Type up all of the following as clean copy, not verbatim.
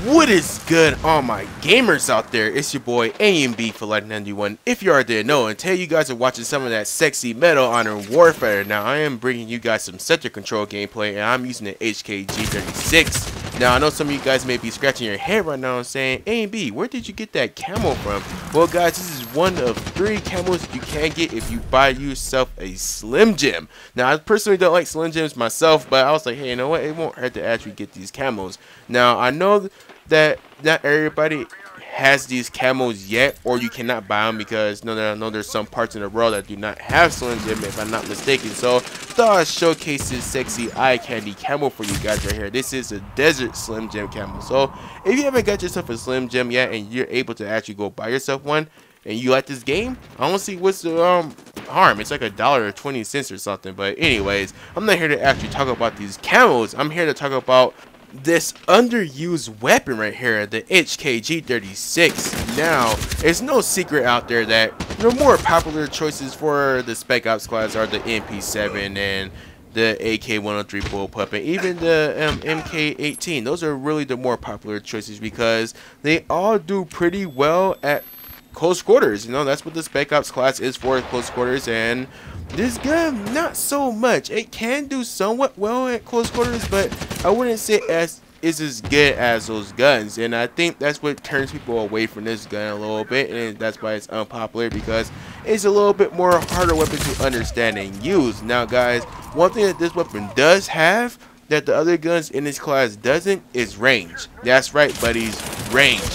What is good, all my gamers out there? It's your boy AMB for Light 91. If you already didn't know, and tell you guys are watching some of that sexy metal on Warfighter. Now I am bringing you guys some sector control gameplay, and I'm using the HK G36. Now I know some of you guys may be scratching your head right now and saying, AMB, where did you get that camo from? Well guys, this is one of 3 camos you can get if you buy yourself a Slim Jim. Now I personally don't like Slim Jims myself, but I was like, hey, you know what, it won't hurt to actually get these camos. Now I know that not everybody has these camos yet, or you cannot buy them because I know there's some parts in the world that do not have Slim Jim, if I'm not mistaken. So thought I'd showcase this sexy eye candy camo for you guys right here. This is a desert Slim Jim camo. So if you haven't got yourself a Slim Jim yet and you're able to actually go buy yourself one and you like this game, I don't see what's the harm. It's like $1.20 or something. But anyways, I'm not here to actually talk about these camos. I'm here to talk about this underused weapon right here, the HK G36. Now, it's no secret out there that the more popular choices for the Spec Ops class are the MP7 and the AK-103 bullpup, and even the MK18. Those are really the more popular choices because they all do pretty well at close quarters. You know, that's what the Spec Ops class is for, close quarters. And this gun, not so much. It can do somewhat well at close quarters, but I wouldn't say it's as good as those guns. And I think that's what turns people away from this gun a little bit, and that's why it's unpopular, because it's a little bit more harder weapon to understand and use. Now guys, one thing that this weapon does have that the other guns in this class doesn't is range. That's right, buddies, range.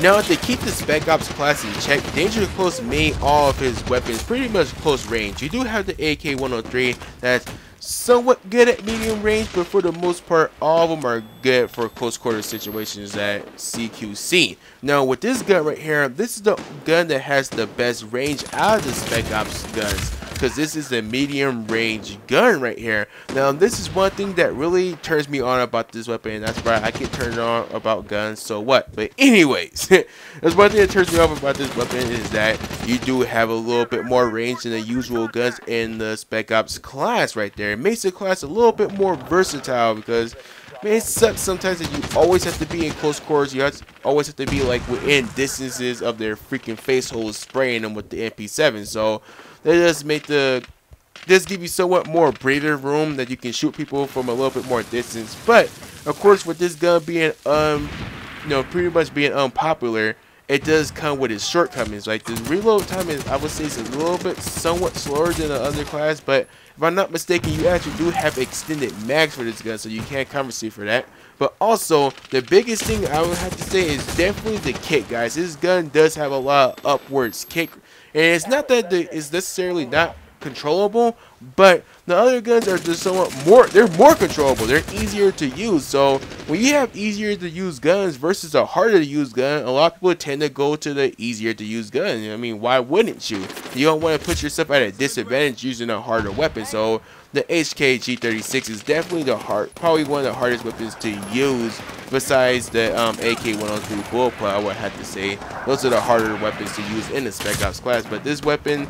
Now, to keep the Spec Ops class in check, Danger Close made all of his weapons pretty much close range. You do have the AK-103 that's somewhat good at medium range, but for the most part, all of them are good for close quarter situations at CQC. Now, with this gun right here, this is the gun that has the best range out of the Spec Ops guns, because this is a medium range gun right here. Now this is one thing that really turns me on about this weapon, and that's why I get turned on about guns, so what. But anyways, that's one thing that turns me off about this weapon, is that you do have a little bit more range than the usual guns in the Spec Ops class right there. It makes the class a little bit more versatile, because man, it sucks sometimes that you always have to be in close quarters. You always have to be like within distances of their freaking face holes, spraying them with the MP7. So that does make give you somewhat more breather room that you can shoot people from a little bit more distance. But of course, with this gun being pretty much being unpopular, it does come with its shortcomings. Like the reload time is, I would say, is a little bit somewhat slower than the other class, but if I'm not mistaken, you actually do have extended mags for this gun, so you can't compensate for that. But also, the biggest thing I would have to say is definitely the kick, guys. This gun does have a lot of upwards kick, and it's not that it's necessarily not controllable, but the other guns are just somewhat more, they're more controllable, they're easier to use. So when you have easier to use guns versus a harder to use gun, a lot of people tend to go to the easier to use gun. I mean, why wouldn't you? You don't want to put yourself at a disadvantage using a harder weapon. So the HK G36 is definitely probably one of the hardest weapons to use besides the AK-103 bullpup. I would have to say those are the harder weapons to use in the Spec Ops class. But this weapon,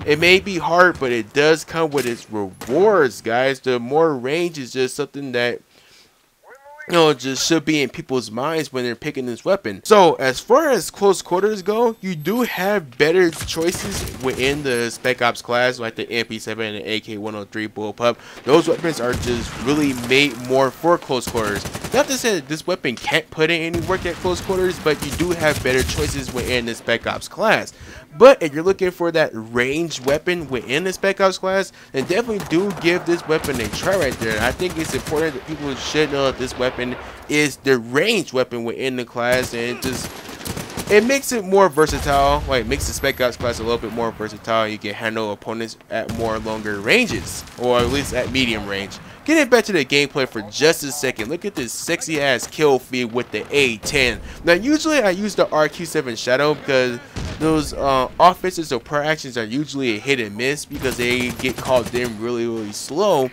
it may be hard, but it does come with its rewards, guys. The more range is just something that, you know, just should be in people's minds when they're picking this weapon. So as far as close quarters go, you do have better choices within the Spec Ops class, like the MP7 and the AK-103 bullpup. Those weapons are just really made more for close quarters. Not to say that this weapon can't put in any work at close quarters, but you do have better choices within the Spec Ops class. But if you're looking for that ranged weapon within the Spec Ops class, then definitely do give this weapon a try right there. I think it's important that people should know that this weapon is the ranged weapon within the class, and it makes it more versatile. Like, it makes the Spec Ops class a little bit more versatile. You can handle opponents at more longer ranges, or at least at medium range. Getting back to the gameplay for just a second, look at this sexy ass kill feed with the A10. Now usually I use the RQ7 Shadow because those offenses or prayer actions are usually a hit and miss because they get called in really slow.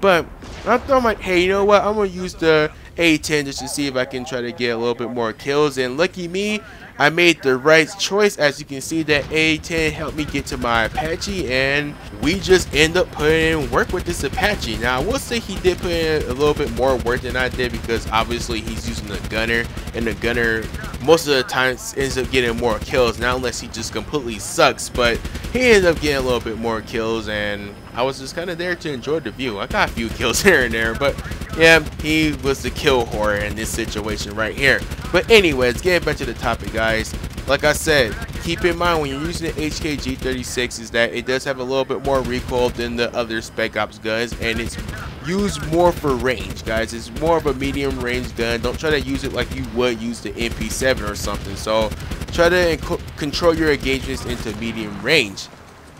But I thought, like, hey, you know what, I'm gonna use the A10 just to see if I can try to get a little bit more kills. And lucky me, I made the right choice. As you can see, that A10 helped me get to my Apache, and we just end up putting in work with this Apache. Now I will say he did put in a little bit more work than I did, because obviously he's using the gunner, and the gunner most of the time ends up getting more kills, not unless he just completely sucks. But he ended up getting a little bit more kills, and I was just kind of there to enjoy the view. I got a few kills here and there, but yeah, he was the kill horror in this situation right here. But anyways, getting back to the topic, guys. Like I said, keep in mind when you're using the HK G36 is that it does have a little bit more recoil than the other Spec Ops guns, and it's used more for range, guys. It's more of a medium range gun. Don't try to use it like you would use the MP7 or something. So try to control your engagements into medium range.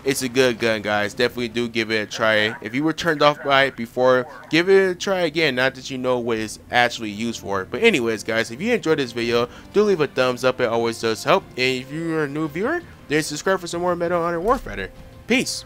It's a good gun, guys. Definitely do give it a try. If you were turned off by it before, give it a try again, now that you know what it's actually used for. But anyways, guys, if you enjoyed this video, do leave a thumbs up. It always does help. And if you're a new viewer, then subscribe for some more Medal of Honor Warfighter. Peace.